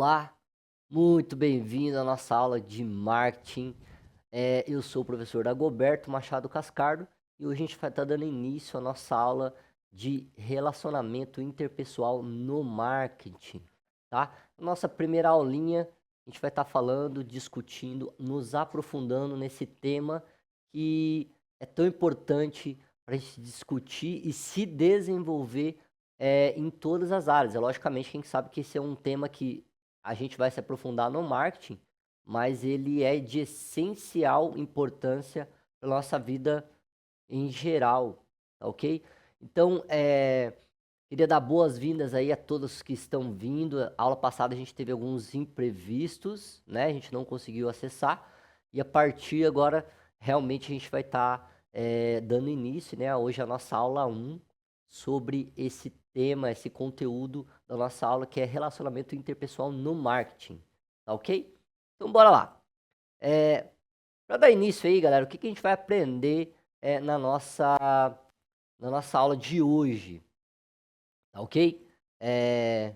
Olá, muito bem-vindo à nossa aula de marketing. Eu sou o professor Dagoberto Machado Cascardo e hoje a gente vai estar dando início à nossa aula de relacionamento interpessoal no marketing, tá? Nossa primeira aulinha, a gente vai estar falando, discutindo, nos aprofundando nesse tema que é tão importante para a gente discutir e se desenvolver em todas as áreas. Logicamente, a gente sabe que esse é um tema que a gente vai se aprofundar no marketing, mas ele é de essencial importância para nossa vida em geral, tá ok? Então, queria dar boas-vindas aí a todos que estão vindo. A aula passada a gente teve alguns imprevistos, né? A gente não conseguiu acessar e a partir agora realmente a gente vai estar dando início, né? Hoje a nossa aula 1 sobre esse tema, esse conteúdo da nossa aula que é relacionamento interpessoal no marketing, tá ok? Então bora lá. Para dar início aí, galera, o que a gente vai aprender na nossa aula de hoje, tá ok? É,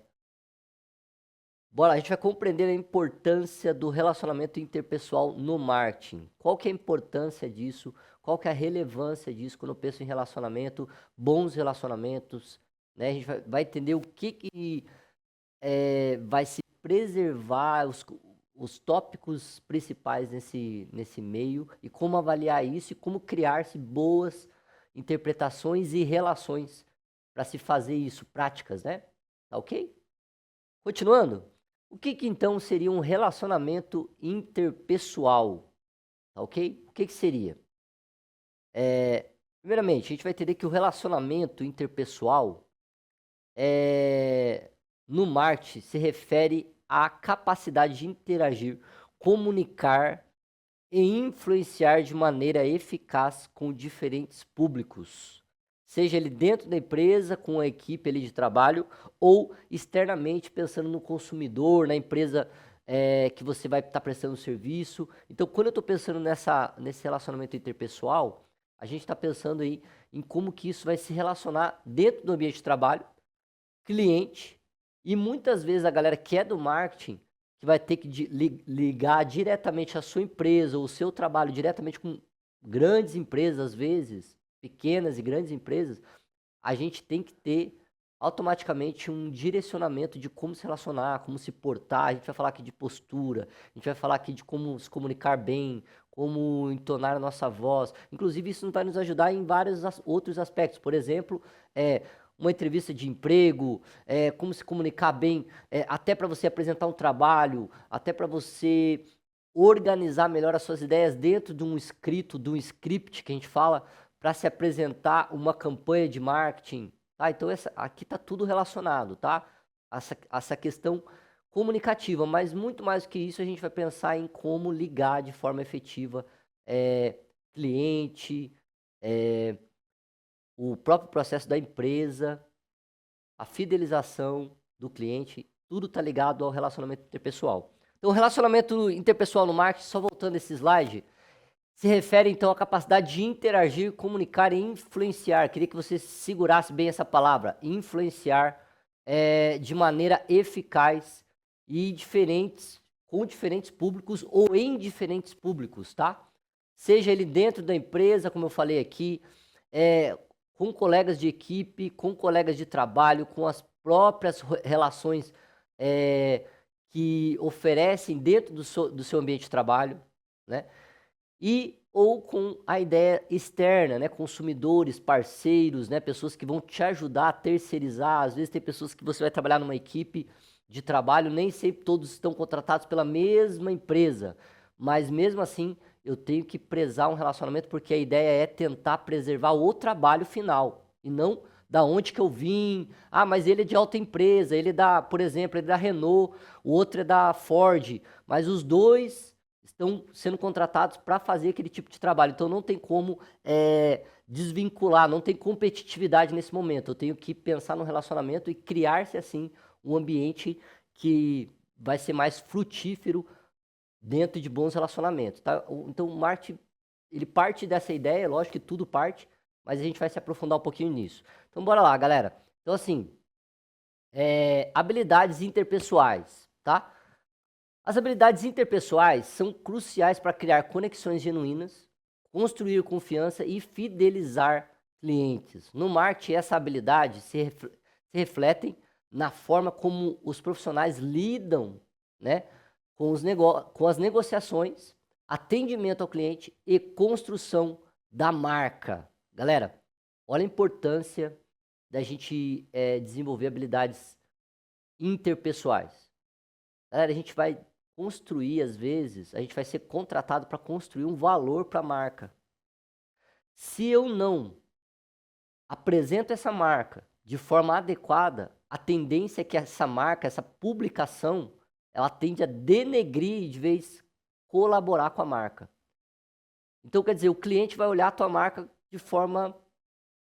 Bora, a gente vai compreender a importância do relacionamento interpessoal no marketing. Qual que é a importância disso? Qual que é a relevância disso quando eu penso em relacionamento, bons relacionamentos, né? A gente vai entender o que vai se preservar, os tópicos principais nesse meio e como avaliar isso e como criar-se boas interpretações e relações para se fazer isso, práticas, né? Tá ok? Continuando, o que então seria um relacionamento interpessoal? Tá ok? O que seria? Primeiramente, a gente vai entender que o relacionamento interpessoal no marketing se refere à capacidade de interagir, comunicar e influenciar de maneira eficaz com diferentes públicos, seja ele dentro da empresa, com a equipe ali de trabalho, ou externamente pensando no consumidor, na empresa que você vai estar prestando serviço. Então, quando eu estou pensando nesse relacionamento interpessoal, a gente está pensando aí em como que isso vai se relacionar dentro do ambiente de trabalho, cliente, e muitas vezes a galera que é do marketing, que vai ter que ligar diretamente a sua empresa ou o seu trabalho diretamente com grandes empresas, às vezes, pequenas e grandes empresas, a gente tem que ter automaticamente um direcionamento de como se relacionar, como se portar. A gente vai falar aqui de postura, a gente vai falar aqui de como se comunicar bem, como entonar a nossa voz. Inclusive, isso vai nos ajudar em vários outros aspectos. Por exemplo, uma entrevista de emprego, como se comunicar bem, até para você apresentar um trabalho, até para você organizar melhor as suas ideias dentro de um escrito, de um script que a gente fala, para se apresentar uma campanha de marketing, tá? Então aqui está tudo relacionado, tá? Essa questão comunicativa, mas muito mais do que isso a gente vai pensar em como ligar de forma efetiva cliente, o próprio processo da empresa, a fidelização do cliente, tudo está ligado ao relacionamento interpessoal. Então, o relacionamento interpessoal no marketing, só voltando esse slide, se refere então à capacidade de interagir, comunicar e influenciar. Queria que você segurasse bem essa palavra, influenciar de maneira eficaz e com diferentes públicos ou em diferentes públicos, tá? Seja ele dentro da empresa, como eu falei aqui, com colegas de equipe, com colegas de trabalho, com as próprias relações que oferecem dentro do seu ambiente de trabalho, né? Ou com a ideia externa, né? Consumidores, parceiros, né? Pessoas que vão te ajudar a terceirizar. Às vezes tem pessoas que você vai trabalhar numa equipe de trabalho, nem sempre todos estão contratados pela mesma empresa, mas mesmo assim eu tenho que prezar um relacionamento porque a ideia é tentar preservar o trabalho final e não da onde que eu vim. Ah, mas ele é de alta empresa, ele é por exemplo, ele é da Renault, o outro é da Ford, mas os dois estão sendo contratados para fazer aquele tipo de trabalho. Então não tem como desvincular, não tem competitividade nesse momento. Eu tenho que pensar no relacionamento e criar-se assim um ambiente que vai ser mais frutífero dentro de bons relacionamentos, tá? Então o marketing, ele parte dessa ideia, lógico que tudo parte, mas a gente vai se aprofundar um pouquinho nisso. Então bora lá, galera. Então assim, habilidades interpessoais. tá? As habilidades interpessoais são cruciais para criar conexões genuínas, construir confiança e fidelizar clientes. No marketing, essa habilidade se refletem na forma como os profissionais lidam, né, com as negociações, atendimento ao cliente e construção da marca. Galera, olha a importância da gente desenvolver habilidades interpessoais. Galera, a gente vai construir, às vezes, a gente vai ser contratado para construir um valor para a marca. Se eu não apresento essa marca de forma adequada, a tendência é que essa marca, essa publicação, ela tende a denegrir e de vez colaborar com a marca. Então, quer dizer, o cliente vai olhar a tua marca de forma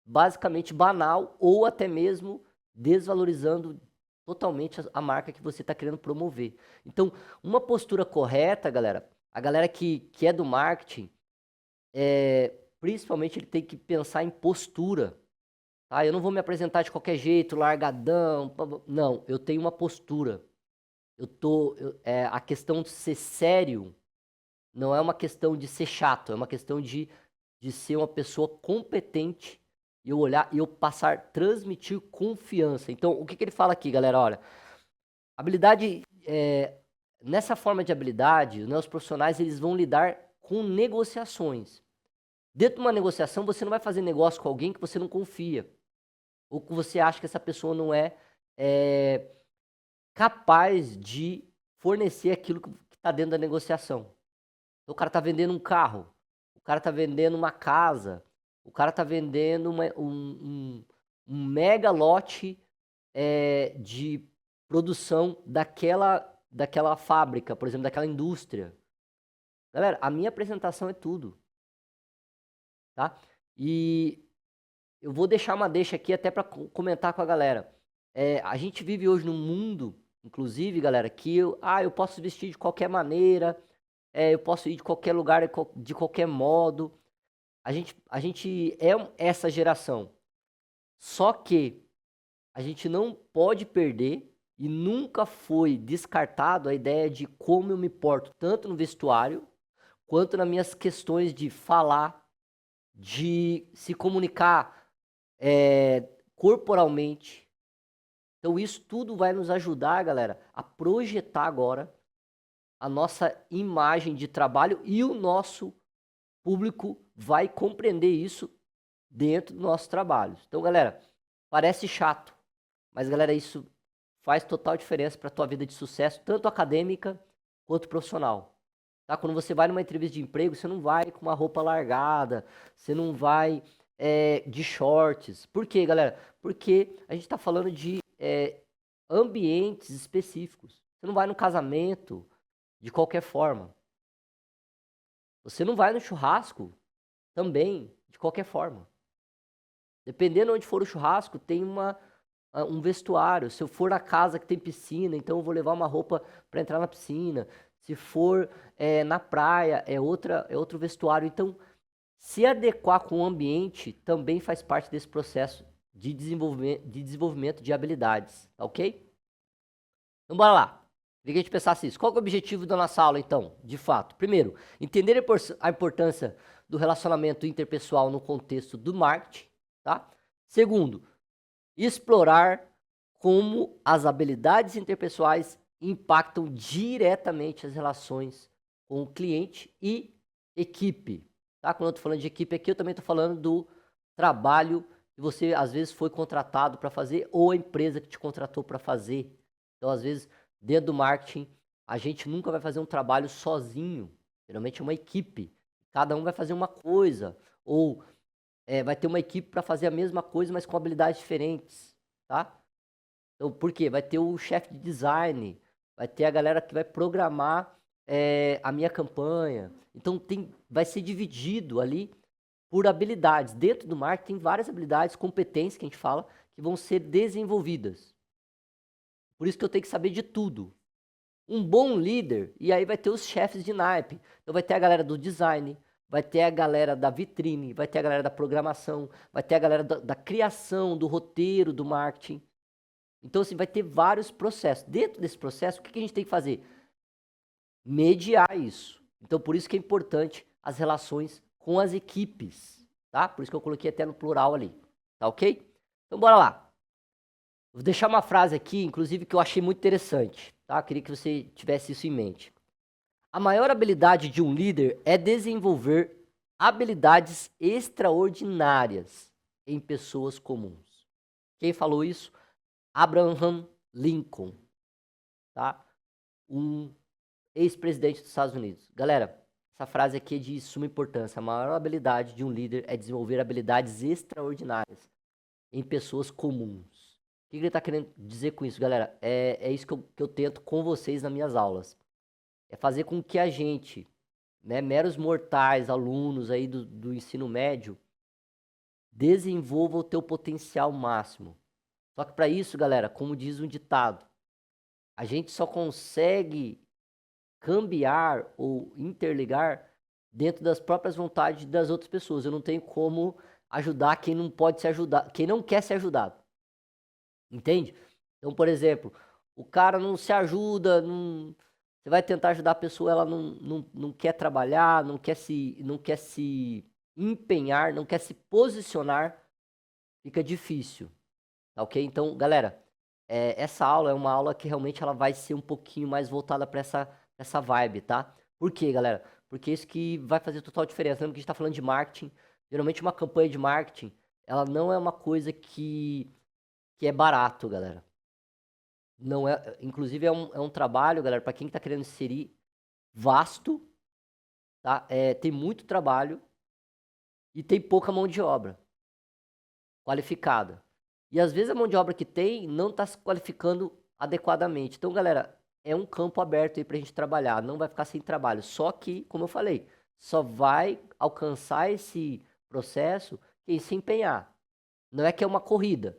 basicamente banal ou até mesmo desvalorizando totalmente a marca que você está querendo promover. Então, uma postura correta, galera, a galera que é do marketing, principalmente ele tem que pensar em postura. Tá? Eu não vou me apresentar de qualquer jeito, largadão. Não, eu tenho uma postura. A questão de ser sério não é uma questão de ser chato, é uma questão de ser uma pessoa competente e eu olhar e eu transmitir confiança. Então, o que ele fala aqui, galera? Olha, habilidade, nessa forma de habilidade, né, os profissionais eles vão lidar com negociações. Dentro de uma negociação, você não vai fazer negócio com alguém que você não confia ou que você acha que essa pessoa não é capaz de fornecer aquilo que está dentro da negociação. Então, o cara está vendendo um carro, o cara está vendendo uma casa, o cara está vendendo um mega lote de produção daquela fábrica, por exemplo, daquela indústria. Galera, a minha apresentação é tudo. Tá? E eu vou deixar uma deixa aqui até para comentar com a galera. A gente vive hoje num mundo, inclusive, galera, que eu posso vestir de qualquer maneira, eu posso ir de qualquer lugar, de qualquer modo. A gente é essa geração. Só que a gente não pode perder e nunca foi descartado a ideia de como eu me porto, tanto no vestuário, quanto nas minhas questões de falar, de se comunicar corporalmente. Então isso tudo vai nos ajudar, galera, a projetar agora a nossa imagem de trabalho e o nosso público vai compreender isso dentro dos nossos trabalhos. Então, galera, parece chato, mas, galera, isso faz total diferença para a tua vida de sucesso, tanto acadêmica quanto profissional. Tá? Quando você vai numa entrevista de emprego, você não vai com uma roupa largada, você não vai de shorts. Por quê, galera? Porque a gente está falando de ambientes específicos. Você não vai no casamento de qualquer forma. Você não vai no churrasco também de qualquer forma. Dependendo onde for o churrasco, tem um vestuário. Se eu for na casa que tem piscina, então eu vou levar uma roupa para entrar na piscina. Se for na praia, é outro vestuário. Então, se adequar com o ambiente também faz parte desse processo de desenvolvimento de habilidades, tá ok? Então, bora lá. Queria que a gente pensasse isso. Qual que é o objetivo da nossa aula, então, de fato? Primeiro, entender a importância do relacionamento interpessoal no contexto do marketing, tá? Segundo, explorar como as habilidades interpessoais impactam diretamente as relações com o cliente e equipe, tá? Quando eu tô falando de equipe aqui, eu também tô falando do trabalho que você, às vezes, foi contratado para fazer ou a empresa que te contratou para fazer. Então, às vezes, dentro do marketing, a gente nunca vai fazer um trabalho sozinho. Geralmente é uma equipe. Cada um vai fazer uma coisa. Ou vai ter uma equipe para fazer a mesma coisa, mas com habilidades diferentes. Tá? Então, por quê? Vai ter o chefe de design. Vai ter a galera que vai programar a minha campanha. Então, vai ser dividido ali por habilidades. Dentro do marketing, tem várias habilidades, competências que a gente fala, que vão ser desenvolvidas. Por isso que eu tenho que saber de tudo. Um bom líder, e aí vai ter os chefes de naipe. Então vai ter a galera do design, vai ter a galera da vitrine, vai ter a galera da programação, vai ter a galera da criação, do roteiro, do marketing. Então, assim, vai ter vários processos. Dentro desse processo, o que a gente tem que fazer? Mediar isso. Então, por isso que é importante as relações com as equipes, tá? Por isso que eu coloquei até no plural ali, tá ok? Então, bora lá. Vou deixar uma frase aqui, inclusive, que eu achei muito interessante, tá? Queria que você tivesse isso em mente. A maior habilidade de um líder é desenvolver habilidades extraordinárias em pessoas comuns. Quem falou isso? Abraham Lincoln, tá? Um ex-presidente dos Estados Unidos. Galera, essa frase aqui é de suma importância. A maior habilidade de um líder é desenvolver habilidades extraordinárias em pessoas comuns. O que ele está querendo dizer com isso, galera? É isso que eu tento com vocês nas minhas aulas. É fazer com que a gente, né, meros mortais, alunos aí do ensino médio, desenvolva o teu potencial máximo. Só que para isso, galera, como diz um ditado, a gente só consegue cambiar ou interligar dentro das próprias vontades das outras pessoas. Eu não tenho como ajudar quem não pode se ajudar, quem não quer ser ajudado. Entende? Então, por exemplo, o cara não se ajuda, você vai tentar ajudar a pessoa, ela não quer trabalhar, não quer se empenhar, não quer se posicionar, fica difícil, tá ok? Então, galera, essa aula é uma aula que realmente ela vai ser um pouquinho mais voltada para essa vibe, tá? Por quê, galera? Porque isso que vai fazer total diferença. Lembra que a gente tá falando de marketing? Geralmente uma campanha de marketing, ela não é uma coisa que é barato, galera. Não é, inclusive é um trabalho, galera, para quem está querendo inserir, vasto, tá? Tem muito trabalho e tem pouca mão de obra qualificada. E às vezes a mão de obra que tem não está se qualificando adequadamente. Então, galera, é um campo aberto aí para a gente trabalhar, não vai ficar sem trabalho. Só que, como eu falei, só vai alcançar esse processo quem se empenhar. Não é que é uma corrida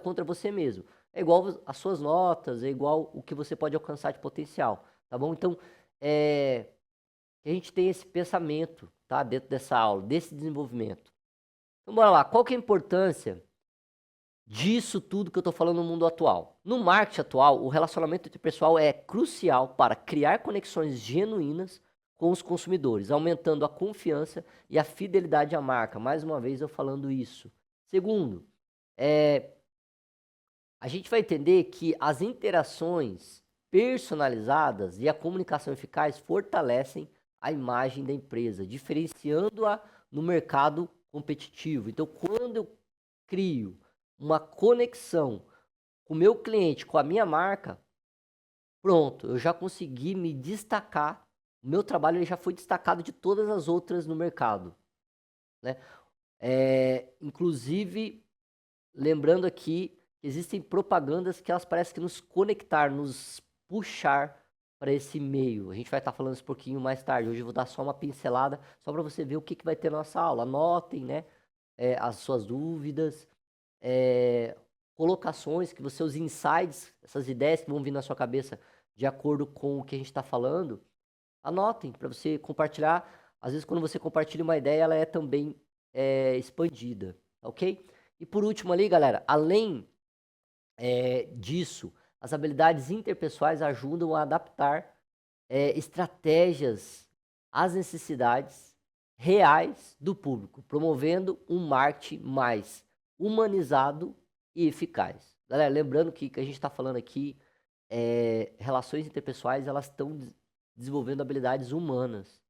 contra você mesmo. É igual as suas notas, é igual o que você pode alcançar de potencial, tá bom? Então, que a gente tem esse pensamento, tá? Dentro dessa aula, desse desenvolvimento. Então, bora lá. Qual que é a importância disso tudo que eu tô falando no mundo atual? No marketing atual, o relacionamento interpessoal é crucial para criar conexões genuínas com os consumidores, aumentando a confiança e a fidelidade à marca. Mais uma vez eu falando isso. Segundo, a gente vai entender que as interações personalizadas e a comunicação eficaz fortalecem a imagem da empresa, diferenciando-a no mercado competitivo. Então, quando eu crio uma conexão com o meu cliente, com a minha marca, pronto, eu já consegui me destacar. O meu trabalho ele já foi destacado de todas as outras no mercado, né? Inclusive, lembrando aqui, existem propagandas que elas parecem que nos conectar, nos puxar para esse meio. A gente vai estar falando isso um pouquinho mais tarde. Hoje eu vou dar só uma pincelada, só para você ver o que vai ter na nossa aula. Anotem, né, as suas dúvidas, colocações, que você, os insights, essas ideias que vão vir na sua cabeça de acordo com o que a gente está falando. Anotem para você compartilhar. Às vezes, quando você compartilha uma ideia, ela é também expandida, ok? E por último ali, galera, além disso, as habilidades interpessoais ajudam a adaptar estratégias às necessidades reais do público, promovendo um marketing mais humanizado e eficaz. Galera, lembrando que a gente está falando aqui, relações interpessoais, elas estão desenvolvendo habilidades humanas.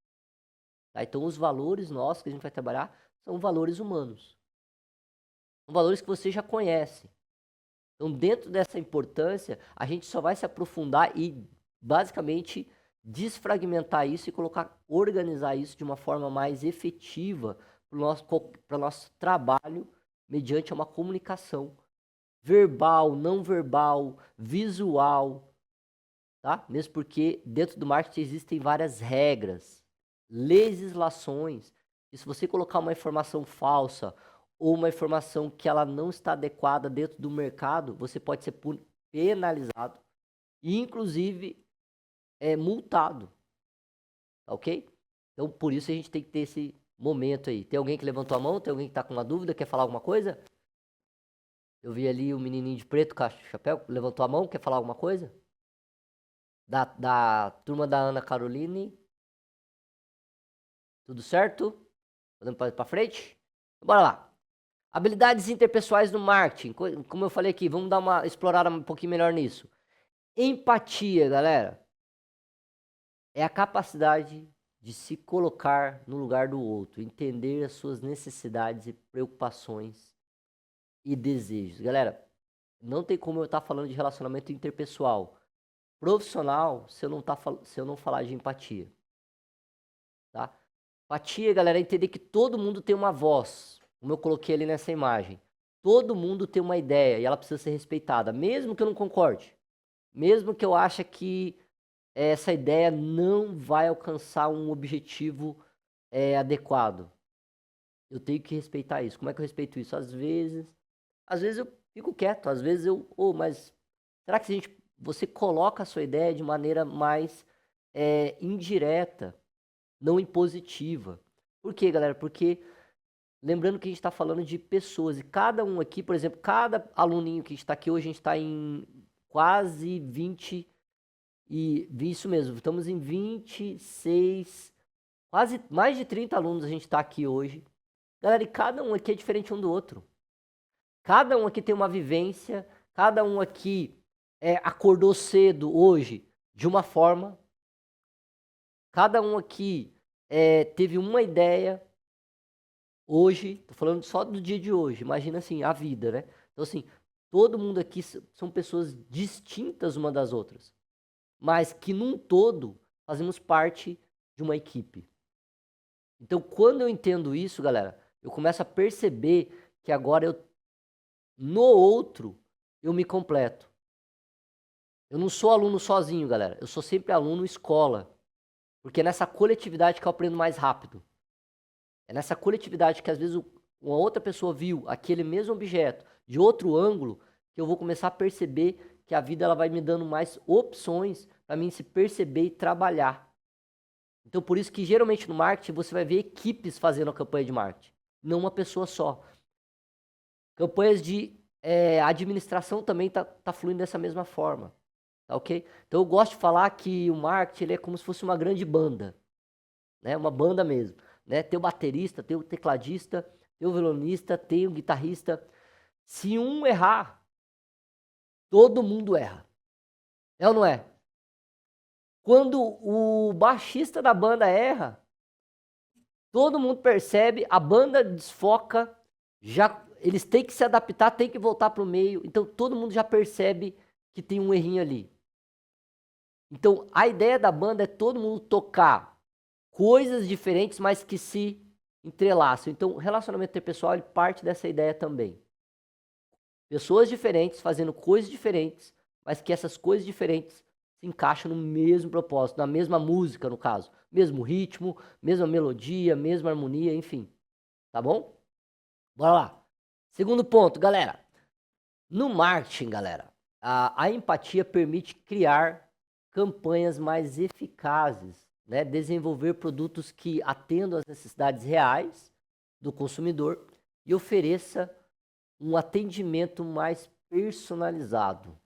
Tá? Então, os valores nossos que a gente vai trabalhar são valores humanos. São valores que você já conhece. Então, dentro dessa importância, a gente só vai se aprofundar e, basicamente, desfragmentar isso e organizar isso de uma forma mais efetiva para o nosso trabalho mediante uma comunicação verbal, não verbal, visual, tá? Mesmo porque dentro do marketing existem várias regras, legislações, e se você colocar uma informação falsa ou uma informação que ela não está adequada dentro do mercado, você pode ser penalizado e inclusive multado, tá ok? Então por isso a gente tem que ter esse momento aí. Tem alguém que levantou a mão? Tem alguém que está com uma dúvida? Quer falar alguma coisa? Eu vi ali o menininho de preto, com chapéu, levantou a mão, quer falar alguma coisa? Da turma da Ana Caroline. Tudo certo? Podemos para frente? Bora lá. Habilidades interpessoais no marketing. Como eu falei aqui, vamos dar uma explorada um pouquinho melhor nisso. Empatia, galera, é a capacidade de se colocar no lugar do outro, entender as suas necessidades e preocupações e desejos. Galera, não tem como eu estar falando de relacionamento interpessoal profissional se eu não falar de empatia, tá? Empatia, galera, é entender que todo mundo tem uma voz, como eu coloquei ali nessa imagem. Todo mundo tem uma ideia e ela precisa ser respeitada, mesmo que eu não concorde, mesmo que eu ache que essa ideia não vai alcançar um objetivo adequado. Eu tenho que respeitar isso. Como é que eu respeito isso? Às vezes eu fico quieto, às vezes mas será que você coloca a sua ideia de maneira mais indireta, não impositiva? Por quê, galera? Porque lembrando que a gente está falando de pessoas e cada um aqui, por exemplo, cada aluninho que está aqui hoje, a gente está em quase 20 e isso mesmo, estamos em 26, quase mais de 30 alunos a gente está aqui hoje. Galera, e cada um aqui é diferente um do outro. Cada um aqui tem uma vivência, cada um aqui acordou cedo hoje de uma forma, cada um aqui teve uma ideia hoje, tô falando só do dia de hoje, imagina assim, a vida, né? Então assim, todo mundo aqui são pessoas distintas uma das outras, mas que num todo fazemos parte de uma equipe. Então quando eu entendo isso, galera, eu começo a perceber que agora no outro eu me completo. Eu não sou aluno sozinho, galera. Eu sou sempre aluno escola. Porque é nessa coletividade que eu aprendo mais rápido. É nessa coletividade que às vezes uma outra pessoa viu aquele mesmo objeto de outro ângulo que eu vou começar a perceber que a vida ela vai me dando mais opções para mim se perceber e trabalhar. Então por isso que geralmente no marketing você vai ver equipes fazendo a campanha de marketing, não uma pessoa só. Campanhas de administração também tá fluindo dessa mesma forma. Tá ok? Então eu gosto de falar que o marketing ele é como se fosse uma grande banda, né? Uma banda mesmo, né? Tem o baterista, tem o tecladista, tem o violonista, tem o guitarrista. Se um errar, todo mundo erra. É ou não é? Quando o baixista da banda erra, todo mundo percebe, a banda desfoca, já eles têm que se adaptar, têm que voltar para o meio. Então todo mundo já percebe que tem um errinho ali. Então a ideia da banda é todo mundo tocar coisas diferentes, mas que se entrelaçam. Então, o relacionamento interpessoal ele parte dessa ideia também. Pessoas diferentes fazendo coisas diferentes, mas que essas coisas diferentes se encaixam no mesmo propósito, na mesma música, no caso. Mesmo ritmo, mesma melodia, mesma harmonia, enfim. Tá bom? Bora lá. Segundo ponto, galera. No marketing, galera, a empatia permite criar campanhas mais eficazes, né? Desenvolver produtos que atendam às necessidades reais do consumidor e ofereça um atendimento mais personalizado.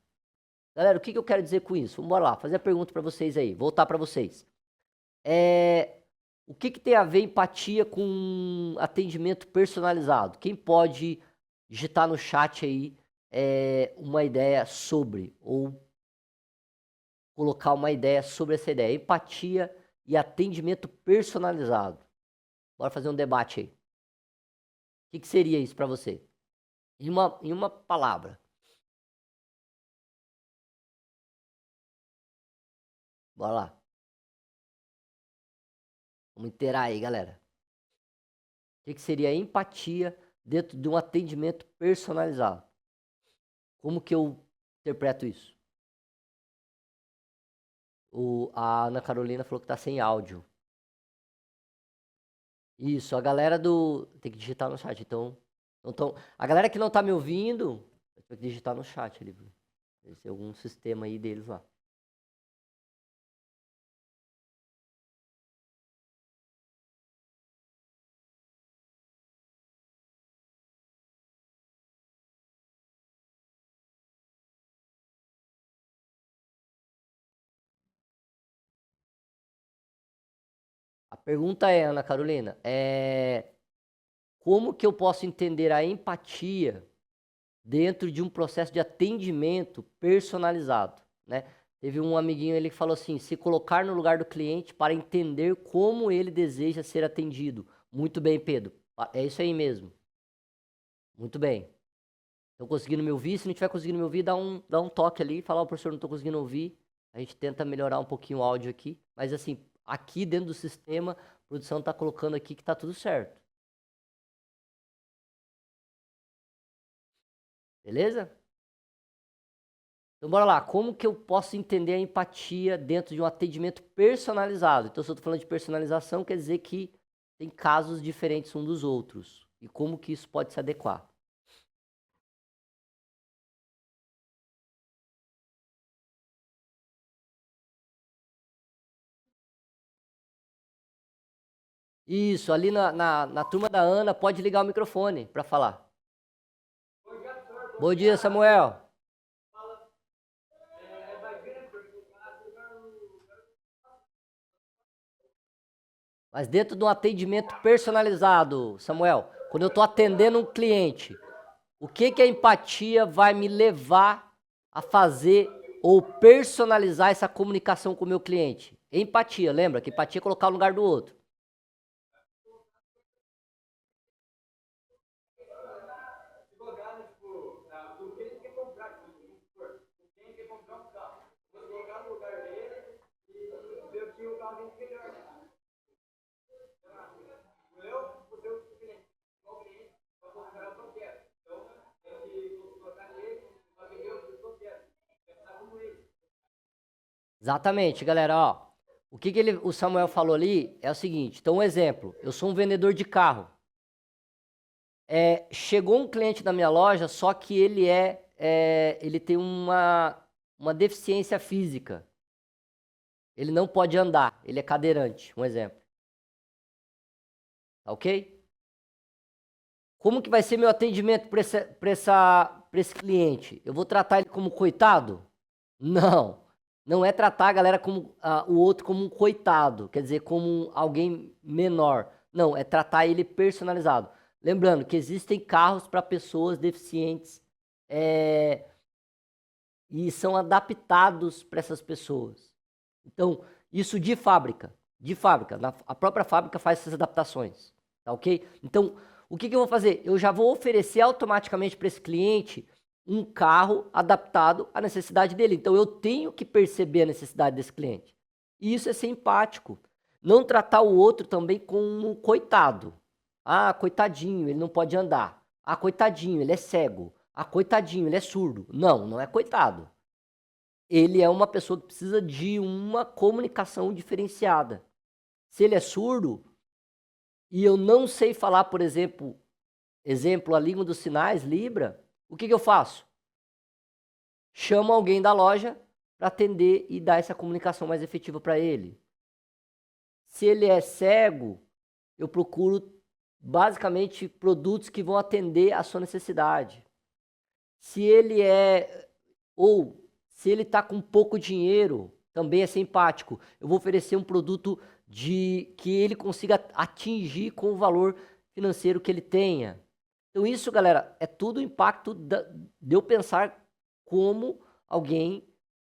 Galera, o que eu quero dizer com isso? Vamos lá, fazer a pergunta para vocês aí, voltar para vocês. O que tem a ver empatia com atendimento personalizado? Quem pode digitar no chat aí uma ideia sobre, ou colocar uma ideia sobre essa ideia? Empatia e atendimento personalizado. Bora fazer um debate aí. O que seria isso para você? Em uma palavra. Bora lá. Vamos inteirar aí, galera. O que seria empatia dentro de um atendimento personalizado? Como que eu interpreto isso? A Ana Carolina falou que tá sem áudio. Isso, a galera do. Tem que digitar no chat, então, a galera que não tá me ouvindo, tem que digitar no chat ali. Deve ser algum sistema aí deles lá. pergunta é, Ana Carolina, como que eu posso entender a empatia dentro de um processo de atendimento personalizado, né? Teve um amiguinho ele que falou assim, se colocar no lugar do cliente para entender como ele deseja ser atendido. Muito bem, Pedro. É isso aí mesmo. Muito bem. Estão conseguindo me ouvir? Se não estiver conseguindo me ouvir, dá um toque ali, falar, o professor, não estou conseguindo ouvir. A gente tenta melhorar um pouquinho o áudio aqui. Mas assim, aqui dentro do sistema, a produção está colocando aqui que está tudo certo. Beleza? Então, bora lá. Como que eu posso entender a empatia dentro de um atendimento personalizado? Então, se eu estou falando de personalização, quer dizer que tem casos diferentes uns dos outros. E como que isso pode se adequar? Isso, ali na turma da Ana, pode ligar o microfone para falar. Bom dia, Samuel. Mas dentro de um atendimento personalizado, Samuel, quando eu estou atendendo um cliente, o que que a empatia vai me levar a fazer ou personalizar essa comunicação com o meu cliente? Empatia, lembra que empatia é colocar no lugar do outro. Exatamente, galera, ó. O que o Samuel falou ali é o seguinte, então um exemplo, eu sou um vendedor de carro. Chegou um cliente da minha loja, só que ele tem uma deficiência física. Ele não pode andar, ele é cadeirante, um exemplo. Tá ok? Como que vai ser meu atendimento para esse cliente? Eu vou tratar ele como coitado? Não. Não é tratar a galera como o outro como um coitado, quer dizer, como alguém menor. Não, é tratar ele personalizado. Lembrando que existem carros para pessoas deficientes e são adaptados para essas pessoas. Então, isso de fábrica. De fábrica. A própria fábrica faz essas adaptações. Tá ok? Então, o que eu vou fazer? Eu já vou oferecer automaticamente para esse cliente um carro adaptado à necessidade dele. Então, eu tenho que perceber a necessidade desse cliente. E isso é ser empático. Não tratar o outro também como um coitado. Ah, coitadinho, ele não pode andar. Ah, coitadinho, ele é cego. Ah, coitadinho, ele é surdo. Não, não é coitado. Ele é uma pessoa que precisa de uma comunicação diferenciada. Se ele é surdo e eu não sei falar, por exemplo, a língua dos sinais, Libra, o que eu faço? Chamo alguém da loja para atender e dar essa comunicação mais efetiva para ele. Se ele é cego, eu procuro basicamente produtos que vão atender a sua necessidade. Se ele se ele está com pouco dinheiro, também é simpático. Eu vou oferecer um produto que ele consiga atingir com o valor financeiro que ele tenha. Então isso, galera, é tudo impacto de eu pensar como alguém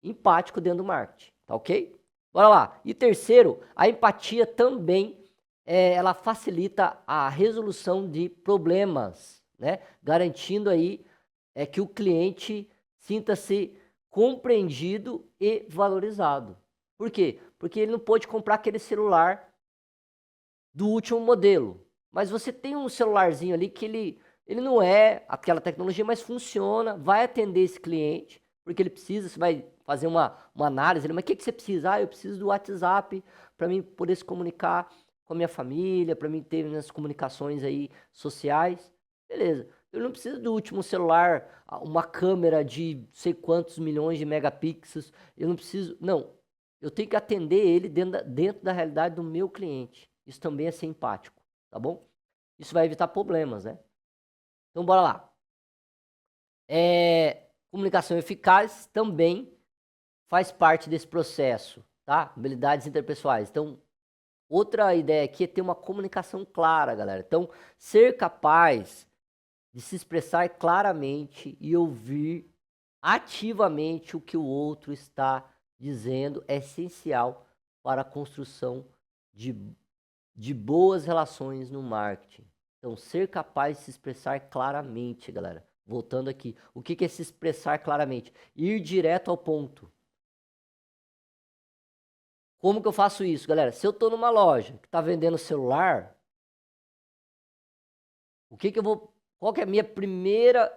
empático dentro do marketing, tá ok? Bora lá. E terceiro, a empatia também ela facilita a resolução de problemas, né? Garantindo aí que o cliente sinta-se compreendido e valorizado. Por quê? Porque ele não pôde comprar aquele celular do último modelo. Mas você tem um celularzinho ali que ele não é aquela tecnologia, mas funciona, vai atender esse cliente, porque ele precisa, você vai fazer uma análise, mas o que você precisa? Ah, eu preciso do WhatsApp para mim poder se comunicar com a minha família, para mim ter minhas comunicações aí sociais. Beleza. Eu não preciso do último celular, uma câmera de sei quantos milhões de megapixels. Eu não preciso. Não. Eu tenho que atender ele dentro da realidade do meu cliente. Isso também é ser empático, tá bom? Isso vai evitar problemas, né? Então, bora lá. Comunicação eficaz também faz parte desse processo, tá? Habilidades interpessoais. Então, Outra ideia aqui é ter uma comunicação clara, galera. Então, ser capaz de se expressar claramente e ouvir ativamente o que o outro está dizendo é essencial para a construção de boas relações no marketing. Então, ser capaz de se expressar claramente, galera. Voltando aqui, o que é se expressar claramente? Ir direto ao ponto. Como que eu faço isso, galera? Se eu estou numa loja que está vendendo celular, qual que é a minha primeira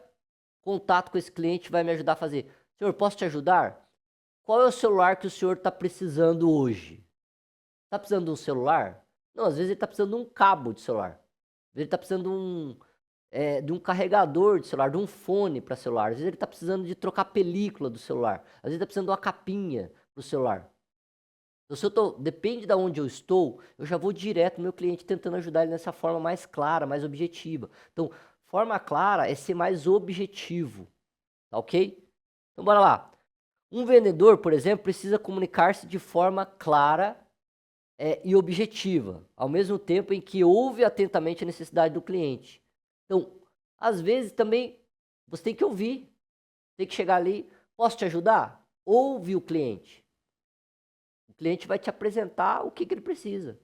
contato com esse cliente vai me ajudar a fazer? Senhor, posso te ajudar? Qual é o celular que o senhor está precisando hoje? Está precisando de um celular? Não, às vezes ele está precisando de um cabo de celular. Às vezes ele está precisando de um carregador de celular, de um fone para celular. Às vezes ele está precisando de trocar a película do celular. Às vezes está precisando de uma capinha para o celular. Então, se depende de onde eu estou, eu já vou direto no meu cliente tentando ajudar ele nessa forma mais clara, mais objetiva. Então, forma clara é ser mais objetivo, tá ok? Então, bora lá. Um vendedor, por exemplo, precisa comunicar-se de forma clara e objetiva, ao mesmo tempo em que ouve atentamente a necessidade do cliente. Então, às vezes também você tem que ouvir, tem que chegar ali, posso te ajudar? Ouve o cliente. O cliente vai te apresentar o que ele precisa.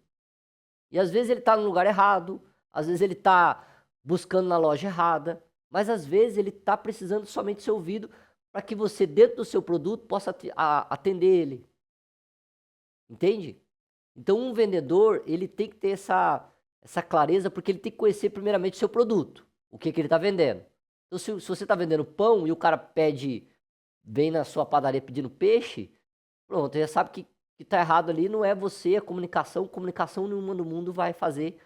E às vezes ele está no lugar errado, às vezes ele está buscando na loja errada, mas às vezes ele está precisando somente ser ouvido para que você, dentro do seu produto, possa atender ele. Entende? Então, um vendedor, ele tem que ter essa clareza, porque ele tem que conhecer primeiramente o seu produto, o que ele está vendendo. Então, se você está vendendo pão e o cara vem na sua padaria pedindo peixe, pronto, já sabe que está errado ali, não é você, a comunicação nenhuma no mundo vai fazer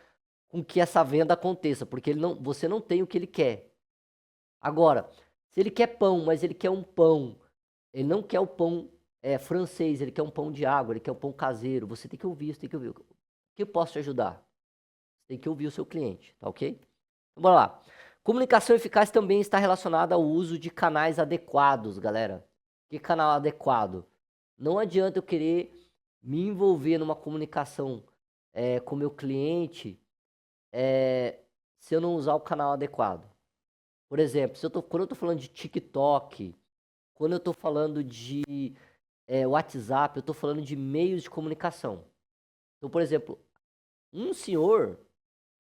com que essa venda aconteça, porque você não tem o que ele quer. Agora, se ele quer pão, mas ele quer um pão, ele não quer o pão francês, ele quer um pão de água, ele quer um pão caseiro, você tem que ouvir, você tem que ouvir. O que eu posso te ajudar? Você tem que ouvir o seu cliente, tá ok? Então, bora lá. Comunicação eficaz também está relacionada ao uso de canais adequados, galera. Que canal adequado? Não adianta eu querer me envolver numa comunicação com o meu cliente se eu não usar o canal adequado. Por exemplo, quando eu estou falando de TikTok, quando eu estou falando de WhatsApp, eu estou falando de meios de comunicação. Então, por exemplo, um senhor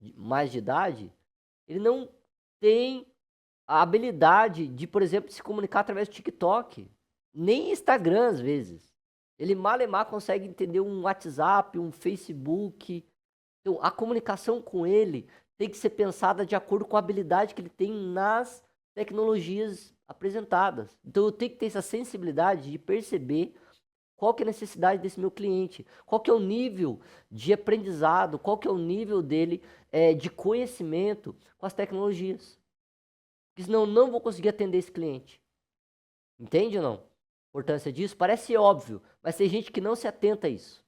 mais de idade, ele não tem a habilidade de, por exemplo, se comunicar através do TikTok, nem Instagram às vezes. Ele mal e mal consegue entender um WhatsApp, um Facebook. Então, a comunicação com ele tem que ser pensada de acordo com a habilidade que ele tem nas tecnologias apresentadas. Então, eu tenho que ter essa sensibilidade de perceber qual que é a necessidade desse meu cliente, qual que é o nível de aprendizado, qual que é o nível dele de conhecimento com as tecnologias. Porque senão eu não vou conseguir atender esse cliente. Entende ou não? A importância disso parece óbvio, mas tem gente que não se atenta a isso.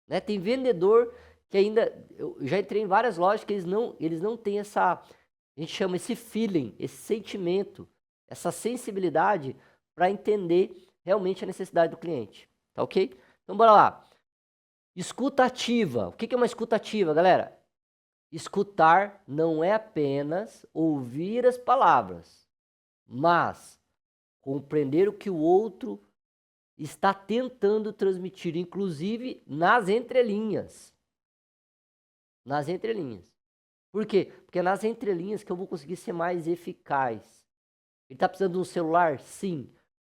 Né? Tem vendedor que ainda... Eu já entrei em várias lojas que eles não têm essa... A gente chama esse feeling, esse sentimento, essa sensibilidade para entender realmente a necessidade do cliente. Tá ok? Então, bora lá. Escuta ativa. O que é uma escuta ativa, galera? Escutar não é apenas ouvir as palavras, mas compreender o que o outro está tentando transmitir, inclusive nas entrelinhas. Nas entrelinhas. Por quê? Porque é nas entrelinhas que eu vou conseguir ser mais eficaz. Ele está precisando de um celular? Sim.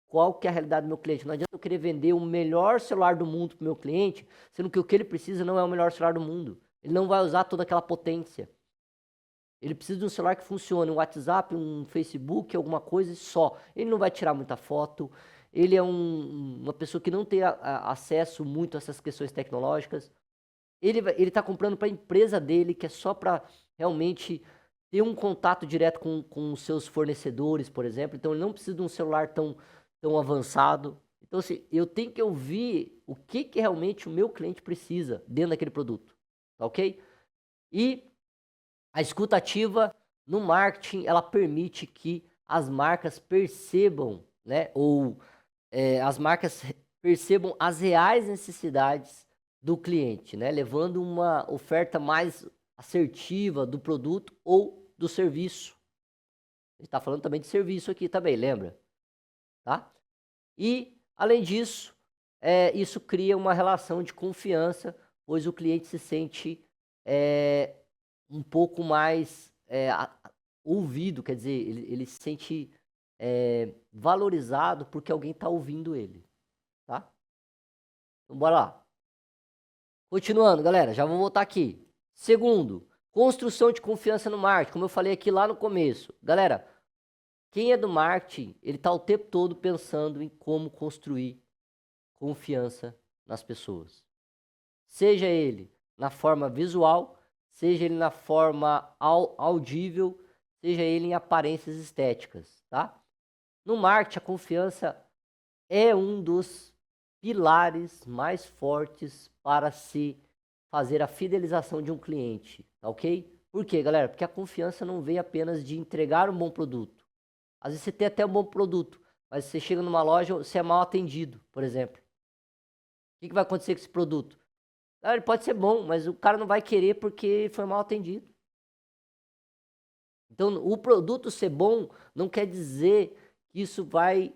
Qual que é a realidade do meu cliente? Não adianta eu querer vender o melhor celular do mundo para o meu cliente, sendo que o que ele precisa não é o melhor celular do mundo. Ele não vai usar toda aquela potência. Ele precisa de um celular que funcione, um WhatsApp, um Facebook, alguma coisa só. Ele não vai tirar muita foto. Ele é uma pessoa que não tem acesso muito a essas questões tecnológicas. Ele está comprando para a empresa dele, que é só para realmente ter um contato direto com os seus fornecedores, por exemplo. Então, ele não precisa de um celular tão avançado. Então, assim, eu tenho que ouvir o que realmente o meu cliente precisa dentro daquele produto, tá ok? E a escuta ativa no marketing, ela permite que as marcas percebam, né, ou as marcas percebam as reais necessidades do cliente, né? Levando uma oferta mais assertiva do produto ou do serviço. A gente está falando também de serviço aqui também, lembra? Tá? E, além disso, isso cria uma relação de confiança, pois o cliente se sente um pouco mais ouvido, quer dizer, ele se sente valorizado porque alguém está ouvindo ele, tá? Então, bora lá. Continuando, galera, já vou voltar aqui. Segundo, construção de confiança no marketing, como eu falei aqui lá no começo. Galera, quem é do marketing, ele está o tempo todo pensando em como construir confiança nas pessoas. Seja ele na forma visual, seja ele na forma audível, seja ele em aparências estéticas, tá? No marketing, a confiança é um dos pilares mais fortes para se fazer a fidelização de um cliente, tá ok? Por quê, galera? Porque a confiança não vem apenas de entregar um bom produto. Às vezes você tem até um bom produto, mas você chega numa loja, você é mal atendido, por exemplo. O que vai acontecer com esse produto? Ele pode ser bom, mas o cara não vai querer porque foi mal atendido. Então, o produto ser bom não quer dizer que isso vai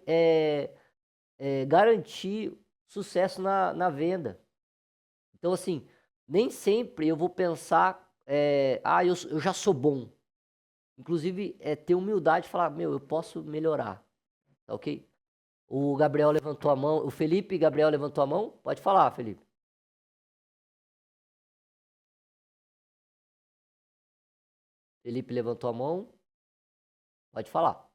garantir sucesso na venda. Então, assim, nem sempre eu vou pensar, eu já sou bom. Inclusive, ter humildade e falar, meu, eu posso melhorar. Tá ok? O Gabriel levantou a mão, o Felipe Gabriel levantou a mão. Pode falar, Felipe. Felipe levantou a mão. Pode falar.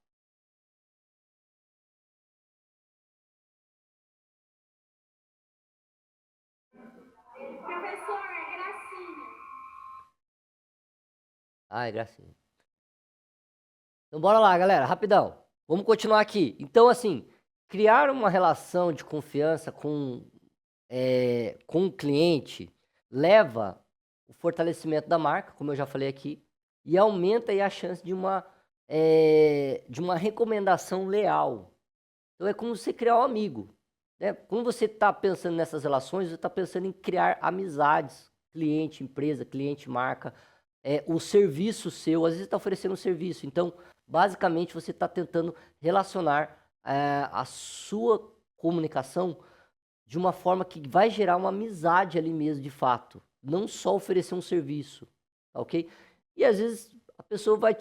Professor, é gracinha. Ai, gracinha. Então, bora lá, galera, rapidão. Vamos continuar aqui. Então, assim, criar uma relação de confiança com o cliente leva o fortalecimento da marca, como eu já falei aqui, e aumenta aí a chance de uma recomendação leal. Então, é como você criar um amigo. Né? Quando você está pensando nessas relações, você está pensando em criar amizades, cliente, empresa, cliente, marca, o serviço seu, às vezes você está oferecendo um serviço, então, basicamente, você está tentando relacionar a sua comunicação de uma forma que vai gerar uma amizade ali mesmo, de fato, não só oferecer um serviço, tá ok? E às vezes a pessoa vai,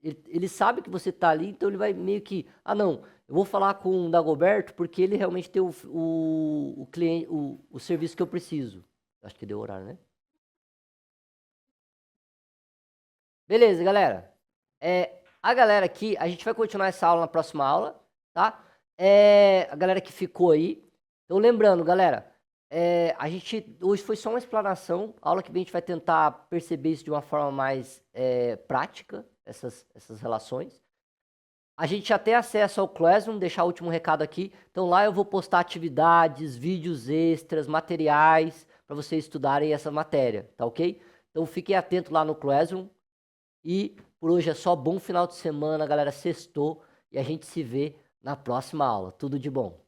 ele sabe que você está ali, então ele vai meio que, não, eu vou falar com o Dagoberto porque ele realmente tem o cliente, o serviço que eu preciso. Acho que deu horário, né? Beleza, galera. A galera aqui, a gente vai continuar essa aula na próxima aula, tá? A galera que ficou aí. Então, lembrando, galera, a gente hoje foi só uma explanação. A aula que vem a gente vai tentar perceber isso de uma forma mais prática, essas relações. A gente já tem acesso ao Classroom, deixar o último recado aqui. Então, lá eu vou postar atividades, vídeos extras, materiais, para vocês estudarem essa matéria, tá ok? Então, fiquem atentos lá no Classroom. E por hoje é só. Bom final de semana, galera. Sextou e a gente se vê na próxima aula. Tudo de bom.